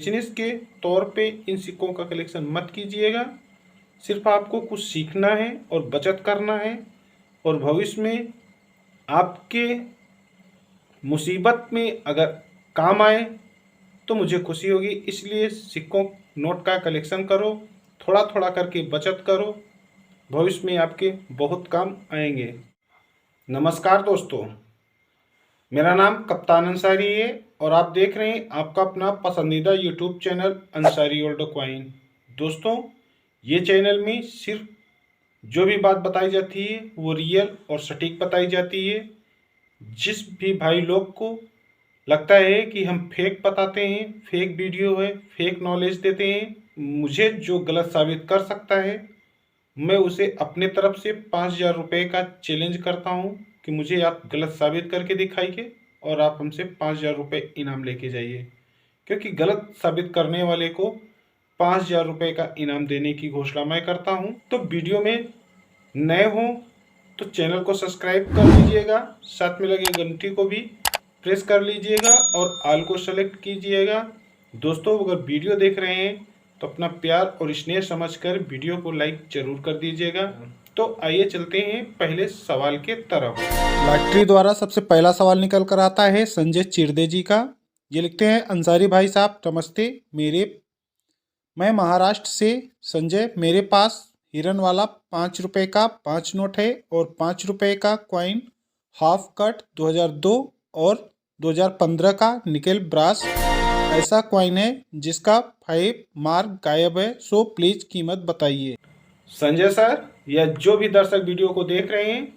Business के तौर पे इन सिक्कों का कलेक्शन मत कीजिएगा। सिर्फ आपको कुछ सीखना है और बचत करना है, और भविष्य में आपके मुसीबत में अगर काम आए तो मुझे खुशी होगी। इसलिए सिक्कों नोट का कलेक्शन करो, थोड़ा थोड़ा करके बचत करो, भविष्य में आपके बहुत काम आएंगे। नमस्कार दोस्तों, मेरा नाम कप्तान अंसारी है और आप देख रहे हैं आपका अपना पसंदीदा YouTube channel Ansari old coin. दोस्तों, ये चैनल में सिर्फ जो भी बात बताई जाती है वो रियल और सटीक बताई जाती है। जिस भी भाई लोग को लगता है कि हम फेक बताते हैं, फेक वीडियो है, फेक नॉलेज देते हैं, मुझे जो गलत साबित कर सकता है मैं उसे अपने तरफ से 5,000 रुपये का चैलेंज करता हूं कि मुझे आप गलत साबित करके दिखाइए और आप हमसे 5,000 रुपये इनाम लेके जाइए। क्योंकि गलत साबित करने वाले को 5,000 रुपये का इनाम देने की घोषणा मैं करता हूं। तो वीडियो में नए हों तो चैनल को सब्सक्राइब कर लीजिएगा, साथ में लगे घंटी को भी प्रेस कर लीजिएगा और ऑल को सेलेक्ट कीजिएगा। दोस्तों, अगर वीडियो देख रहे हैं तो अपना प्यार और स्नेह समझकर वीडियो को लाइक जरूर कर दीजिएगा। तो आइए चलते हैं पहले सवाल के तरफ। लॉटरी द्वारा सबसे पहला सवाल निकल कर आता है संजय चिरदे जी का। ये लिखते हैं, अंसारी भाई साहब नमस्ते, मैं महाराष्ट्र से संजय, मेरे पास हिरन वाला 5 रुपये का 5 नोट है और 5 रुपये का कॉइन हाफ कट 2002 और 2015 का निकेल ब्रास ऐसा कॉइन है जिसका 5 मार्क गायब है, सो प्लीज कीमत बताइए। संजय सर या जो भी दर्शक वीडियो को देख रहे हैं,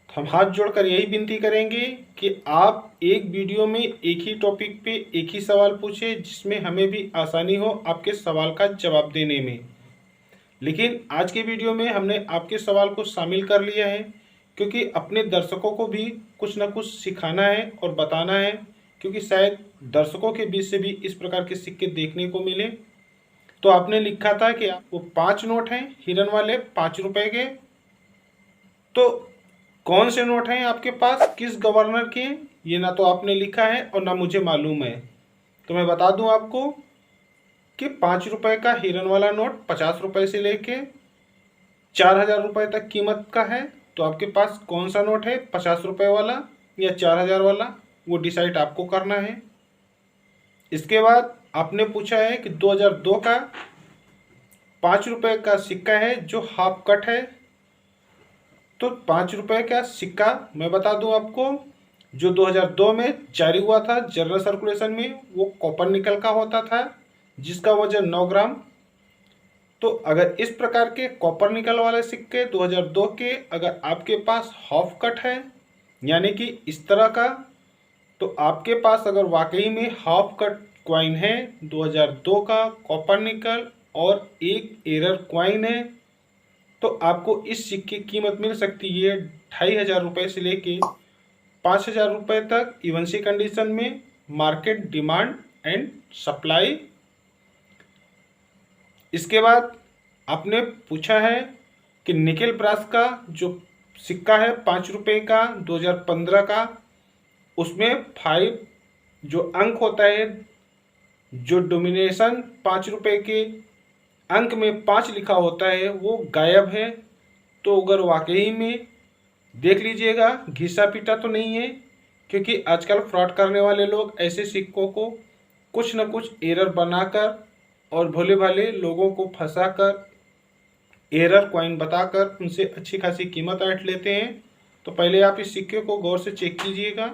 हम हाथ जोड़कर यही विनती करेंगे कि आप एक वीडियो में एक ही टॉपिक पे एक ही सवाल पूछे, जिसमें हमें भी आसानी हो आपके सवाल का जवाब देने में। लेकिन आज के वीडियो में हमने आपके सवाल को शामिल कर लिया है क्योंकि अपने दर्शकों को भी कुछ ना कुछ सिखाना है और बताना है, क्योंकि शायद दर्शकों के बीच से भी इस प्रकार के सिक्के देखने को मिले। तो आपने लिखा था कि वो 5 नोट हैं हिरन वाले 5 रुपए के, तो कौन से नोट हैं आपके पास, किस गवर्नर के, ये ना तो आपने लिखा है और ना मुझे मालूम है। तो मैं बता दूं आपको कि 5 रुपए का हिरन वाला नोट 50 रुपए से लेके 4,000 रुपए तक कीमत का है। तो आपके पास कौन सा नोट है, 50 रुपए वाला या 4,000 वाला, वो डिसाइड आपको करना है। इसके बाद आपने पूछा है कि 2002 का 5 रुपए का सिक्का है जो हाफ कट है। तो 5 रुपए का सिक्का मैं बता दूं आपको, जो 2002 में जारी हुआ था जनरल सर्कुलेशन में, वो कॉपर निकल का होता था जिसका वजन 9 ग्राम। तो अगर इस प्रकार के कॉपर निकल वाले सिक्के 2002 के अगर आपके पास हाफ कट है, यानी कि इस तरह का, तो आपके पास अगर वाकई में हाफ कट क्वाइन है 2002 का कॉपर निकल और एक एरर क्वाइन है, तो आपको इस सिक्के की कीमत मिल सकती है 2,500 रुपये से लेके 5,000 रुपये तक, इवन सी कंडीशन में, मार्केट डिमांड एंड सप्लाई। इसके बाद आपने पूछा है कि निकेल ब्रास का जो सिक्का है 5 रुपये का 2015 का, उसमें 5 जो अंक होता है, जो डोमिनेशन 5 रुपये के अंक में 5 लिखा होता है, वो गायब है। तो अगर वाकई में देख लीजिएगा, घिसा पीटा तो नहीं है, क्योंकि आजकल फ्रॉड करने वाले लोग ऐसे सिक्कों को कुछ न कुछ एरर बनाकर और भोले भाले लोगों को फंसाकर एरर कॉइन बताकर उनसे अच्छी खासी कीमत ऐंठ लेते हैं। तो पहले आप इस सिक्के को गौर से चेक कीजिएगा,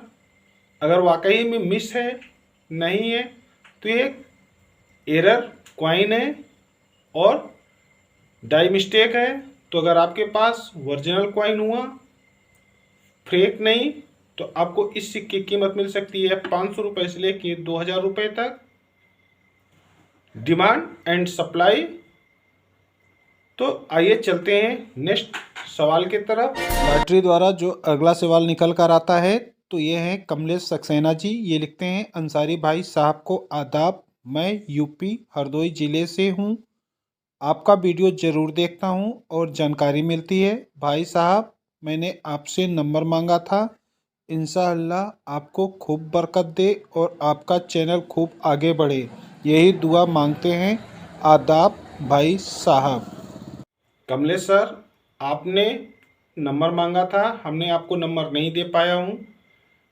अगर वाकई में मिस है, नहीं है, तो ये एरर कॉइन है और डाई मिस्टेक है। तो अगर आपके पास ओरिजिनल कॉइन हुआ, फेक नहीं, तो आपको इस सिक्के की कीमत मिल सकती है 500 रुपये से लेके 2,000 रुपये तक, डिमांड एंड सप्लाई। तो आइए चलते हैं नेक्स्ट सवाल की तरफ। लॉटरी द्वारा जो अगला सवाल निकल कर आता है तो ये है कमलेश सक्सेना जी। ये लिखते हैं, अंसारी भाई साहब को आदाब, मैं यूपी हरदोई ज़िले से हूँ। आपका वीडियो ज़रूर देखता हूँ और जानकारी मिलती है। भाई साहब, मैंने आपसे नंबर मांगा था, इंशाअल्लाह आपको खूब बरकत दे और आपका चैनल खूब आगे बढ़े। यही दुआ मांगते हैं। आदाब भाई साहब। कमलेश सर, आपने नंबर मांगा था, हमने आपको नंबर नहीं दे पाया हूँ।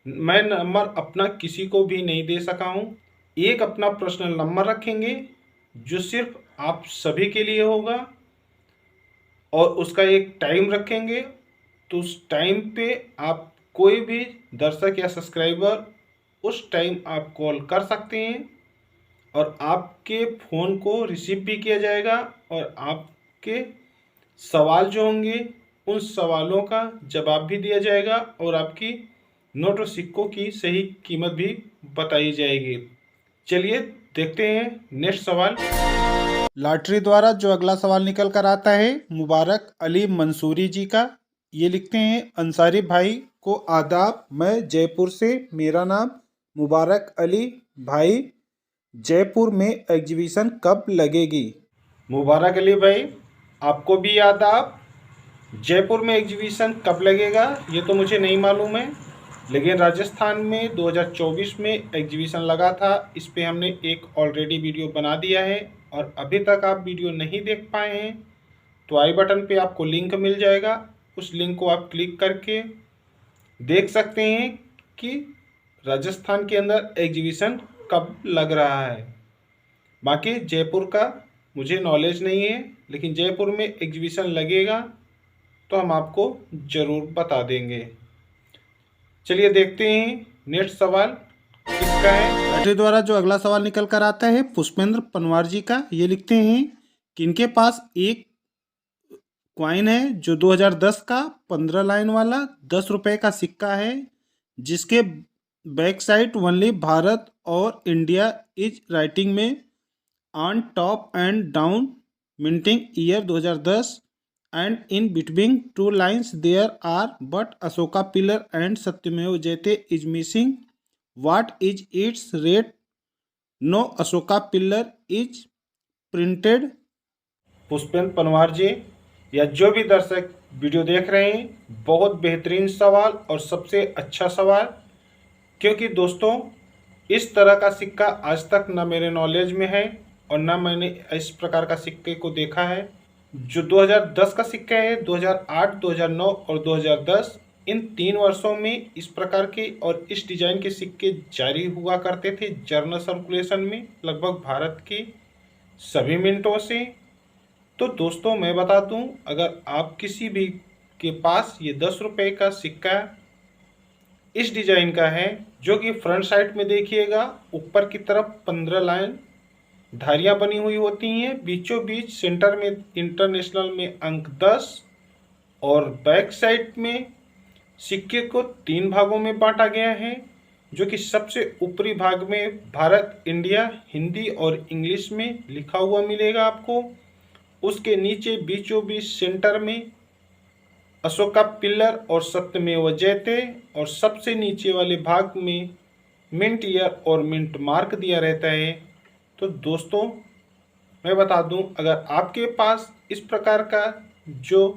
मैं नंबर अपना किसी को भी नहीं दे सका हूँ। एक अपना पर्सनल नंबर रखेंगे जो सिर्फ आप सभी के लिए होगा, और उसका एक टाइम रखेंगे। तो उस टाइम पे आप कोई भी दर्शक या सब्सक्राइबर उस टाइम आप कॉल कर सकते हैं, और आपके फ़ोन को रिसीव भी किया जाएगा, और आपके सवाल जो होंगे उन सवालों का जवाब भी दिया जाएगा, और आपकी नोट और सिक्कों की सही कीमत भी बताई जाएगी। चलिए देखते हैं नेक्स्ट सवाल। लॉटरी द्वारा जो अगला सवाल निकल कर आता है मुबारक अली मंसूरी जी का। ये लिखते हैं, अंसारी भाई को आदाब, मैं जयपुर से, मेरा नाम मुबारक अली भाई, जयपुर में एग्जीबिशन कब लगेगी? मुबारक अली भाई, आपको भी आदाब। जयपुर में एग्जीबिशन कब लगेगा ये तो मुझे नहीं मालूम है, लेकिन राजस्थान में 2024 में एग्जीबिशन लगा था। इस पे हमने एक ऑलरेडी वीडियो बना दिया है, और अभी तक आप वीडियो नहीं देख पाए हैं तो आई बटन पे आपको लिंक मिल जाएगा। उस लिंक को आप क्लिक करके देख सकते हैं कि राजस्थान के अंदर एग्जीबिशन कब लग रहा है। बाकी जयपुर का मुझे नॉलेज नहीं है, लेकिन जयपुर में एग्जीबिशन लगेगा तो हम आपको ज़रूर बता देंगे। चलिए देखते हैं नेक्स्ट सवाल किसका है। बैटरी द्वारा जो अगला सवाल निकल कर आता है पुष्पेंद्र पनवार जी का। ये लिखते हैं कि इनके पास एक क्वाइन है जो 2010 का 15 लाइन वाला 10 रुपए का सिक्का है, जिसके बैक साइड ओनली भारत और इंडिया इज राइटिंग में on top and down minting year 2010 and in between two lines there are but Ashoka pillar and Satyameva Jayate is missing. What is its rate? No Ashoka pillar is printed. Pushpendra Panwar ji या जो भी दर्शक video देख रहे हैं, बहुत बेहतरीन सवाल और सबसे अच्छा सवाल, क्योंकि दोस्तों इस तरह का सिक्का आज तक ना मेरे नॉलेज में है और ना मैंने इस प्रकार का सिक्के को देखा है। जो 2010 का सिक्का है, 2008, 2009 और 2010, इन 3 वर्षों में इस प्रकार के और इस डिज़ाइन के सिक्के जारी हुआ करते थे जर्नल सर्कुलेशन में लगभग भारत के सभी मिनटों से। तो दोस्तों मैं बता दूं, अगर आप किसी भी के पास ये 10 रुपये का सिक्का इस डिज़ाइन का है, जो कि फ्रंट साइड में देखिएगा ऊपर की तरफ 15 लाइन धारियाँ बनी हुई होती हैं, बीचों बीच सेंटर में इंटरनेशनल में अंक 10, और बैक साइड में सिक्के को 3 भागों में बांटा गया है, जो कि सबसे ऊपरी भाग में भारत इंडिया हिंदी और इंग्लिश में लिखा हुआ मिलेगा आपको। उसके नीचे बीचों बीच सेंटर में अशोका पिल्लर और सत्यमेव जयते, और सबसे नीचे वाले भाग में मिंट ईयर और मिंट मार्क दिया रहता है। तो दोस्तों मैं बता दूं, अगर आपके पास इस प्रकार का जो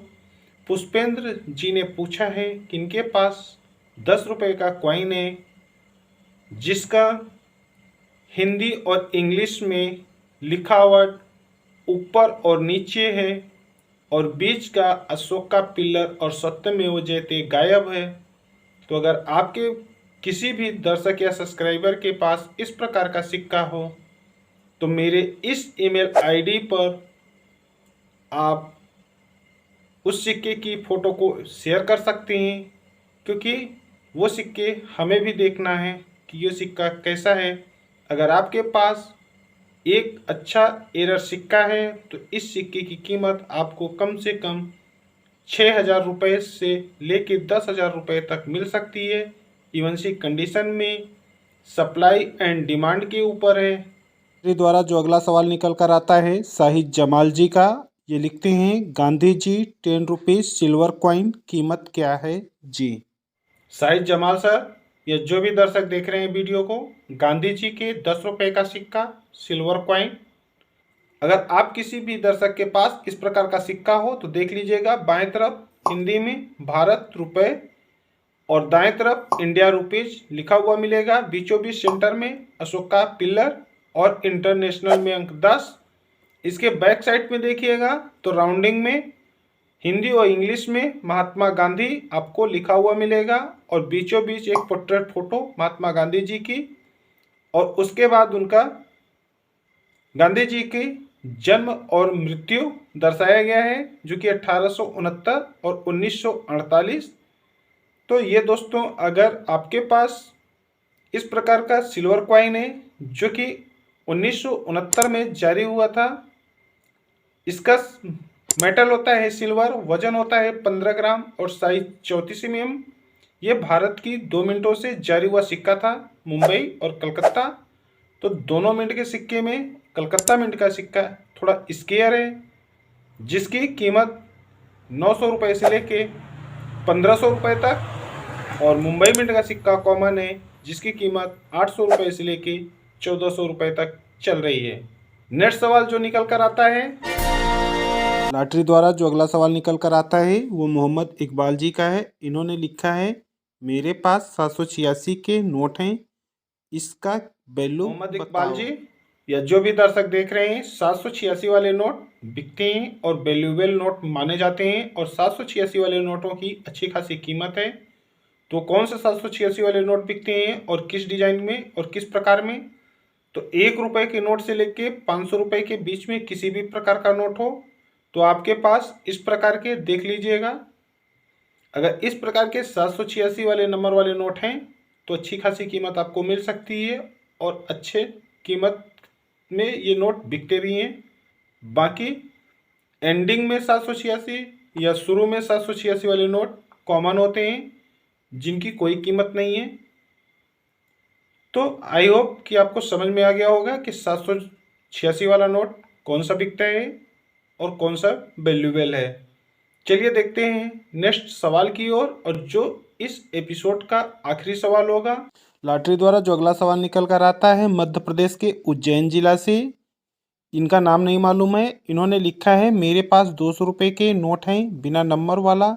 पुष्पेंद्र जी ने पूछा है कि इनके पास 10 रुपये का कॉइन है जिसका हिंदी और इंग्लिश में लिखावट ऊपर और नीचे है, और बीच का अशोका पिल्लर और सत्यमेव जयते गायब है, तो अगर आपके किसी भी दर्शक या सब्सक्राइबर के पास इस प्रकार का सिक्का हो तो मेरे इस ईमेल आईडी पर आप उस सिक्के की फ़ोटो को शेयर कर सकते हैं, क्योंकि वो सिक्के हमें भी देखना है कि ये सिक्का कैसा है। अगर आपके पास एक अच्छा एरर सिक्का है तो इस सिक्के की कीमत आपको कम से कम 6,000 रुपये से लेके 10,000 रुपये तक मिल सकती है। इवन सी कंडीशन में सप्लाई एंड डिमांड के ऊपर है। द्वारा जो अगला सवाल निकल कर आता है शाहिद जमाल जी का। ये लिखते हैं, Gandhi ji 10 rupees silver coin कीमत क्या है जी? शाहिद जमाल सर या जो भी दर्शक देख रहे हैं वीडियो को, गांधी जी के 10 रुपये का सिक्का सिल्वर कॉइन, अगर आप किसी भी दर्शक के पास इस प्रकार का सिक्का हो तो देख लीजिएगा, बाएं तरफ हिंदी में भारत रुपए और दाएं तरफ इंडिया रुपीज लिखा हुआ मिलेगा, बीचों बीच सेंटर में अशोका पिल्लर और इंटरनेशनल में अंक 10। इसके बैक साइड में देखिएगा तो राउंडिंग में हिंदी और इंग्लिश में महात्मा गांधी आपको लिखा हुआ मिलेगा और बीचों बीच एक पोर्ट्रेट फोटो महात्मा गांधी जी की, और उसके बाद उनका गांधी जी की जन्म और मृत्यु दर्शाया गया है जो कि 1869 और 1948। तो ये दोस्तों, अगर आपके पास इस प्रकार का सिल्वर कॉइन है जो कि 1969 में जारी हुआ था, इसका मेटल होता है सिल्वर, वजन होता है 15 ग्राम और साइज 34 mm। ये भारत की 2 मिनटों से जारी हुआ सिक्का था, मुंबई और कलकत्ता। तो दोनों मिनट के सिक्के में कलकत्ता मिनट का सिक्का थोड़ा स्केयर है, जिसकी कीमत 900 रुपये से लेके 1500 रुपये तक, और मुंबई मिंट का सिक्का कॉमन है जिसकी कीमत 800 रुपये से लेके 1400 रुपये तक चल रही है। नेक्स्ट सवाल जो निकल कर आता है लॉटरी द्वारा, जो अगला सवाल निकल कर आता है वो मोहम्मद इकबाल जी का है। इन्होंने लिखा है मेरे पास 786 के नोट हैं, इसका वैल्यू। मोहम्मद इकबाल जी या जो भी दर्शक देख रहे हैं, 786 वाले नोट बिकते हैं और वैल्यूएबल नोट माने जाते हैं, और 786 वाले नोटों की अच्छी खासी कीमत है। तो कौन से 786 वाले नोट बिकते हैं और किस डिजाइन में और किस प्रकार में? तो 1 रुपये के नोट से लेके 500 रुपये के बीच में किसी भी प्रकार का नोट हो तो आपके पास इस प्रकार के देख लीजिएगा। अगर इस प्रकार के 786 वाले नंबर वाले नोट हैं तो अच्छी खासी कीमत आपको मिल सकती है और अच्छे कीमत में ये नोट बिकते भी हैं। बाकी एंडिंग में 786 या शुरू में 786 वाले नोट कॉमन होते हैं जिनकी कोई कीमत नहीं है। तो आई होप कि आपको समझ में आ गया होगा कि 786 वाला नोट कौन सा बिकता है और कौन सा वैल्यूएबल है। चलिए देखते हैं नेक्स्ट सवाल की ओर, और जो इस एपिसोड का आखिरी सवाल होगा। लॉटरी द्वारा जो अगला सवाल निकल कर आता है मध्य प्रदेश के उज्जैन जिला से, इनका नाम नहीं मालूम है। इन्होंने लिखा है मेरे पास 200 रुपये के नोट हैं बिना नंबर वाला,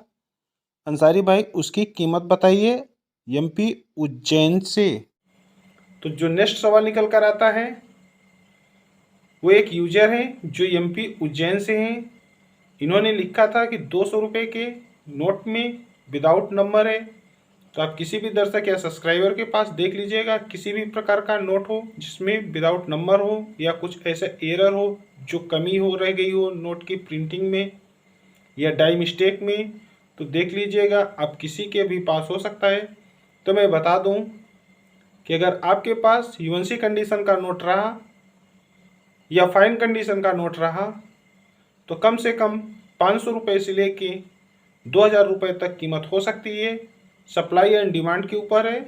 अंसारी भाई उसकी कीमत बताइए, एमपी उज्जैन से। तो जो नेक्स्ट सवाल निकल कर आता है वो एक यूजर हैं जो एमपी उज्जैन से हैं। इन्होंने लिखा था कि 200 रुपये के नोट में विदाउट नंबर है। तो आप किसी भी दर्शक या सब्सक्राइबर के पास देख लीजिएगा, किसी भी प्रकार का नोट हो जिसमें विदाउट नंबर हो या कुछ ऐसा एरर हो जो कमी हो रह गई हो नोट की प्रिंटिंग में या डाई मिस्टेक में, तो देख लीजिएगा, आप किसी के भी पास हो सकता है। तो मैं बता दूं कि अगर आपके पास यूएनसी कंडीशन का नोट रहा या फाइन कंडीशन का नोट रहा तो कम से कम 500 रुपये से लेके 2000 रुपये तक कीमत हो सकती है। सप्लाई एंड डिमांड के ऊपर है।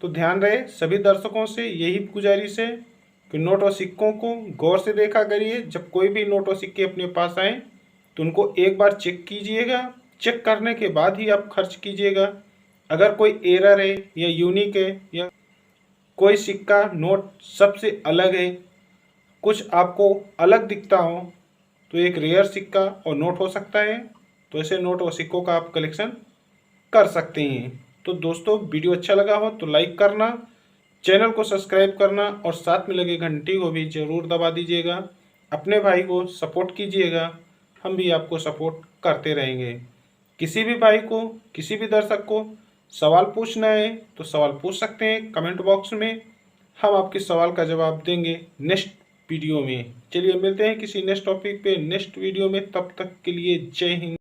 तो ध्यान रहे सभी दर्शकों से यही गुजारिश है कि नोट और सिक्कों को गौर से देखा करिए। जब कोई भी नोट और सिक्के अपने पास आए तो उनको एक बार चेक कीजिएगा, चेक करने के बाद ही आप खर्च कीजिएगा। अगर कोई एरर है या यूनिक है या कोई सिक्का नोट सबसे अलग है, कुछ आपको अलग दिखता हो, तो एक रेयर सिक्का और नोट हो सकता है। तो ऐसे नोट और सिक्कों का आप कलेक्शन कर सकते हैं। तो दोस्तों, वीडियो अच्छा लगा हो तो लाइक करना, चैनल को सब्सक्राइब करना और साथ में लगे घंटी को भी ज़रूर दबा दीजिएगा। अपने भाई को सपोर्ट कीजिएगा, हम भी आपको सपोर्ट करते रहेंगे। किसी भी भाई को, किसी भी दर्शक को सवाल पूछना है तो सवाल पूछ सकते हैं कमेंट बॉक्स में, हम आपके सवाल का जवाब देंगे नेक्स्ट वीडियो में। चलिए मिलते हैं किसी नेक्स्ट टॉपिक पे नेक्स्ट वीडियो में, तब तक के लिए जय हिंद।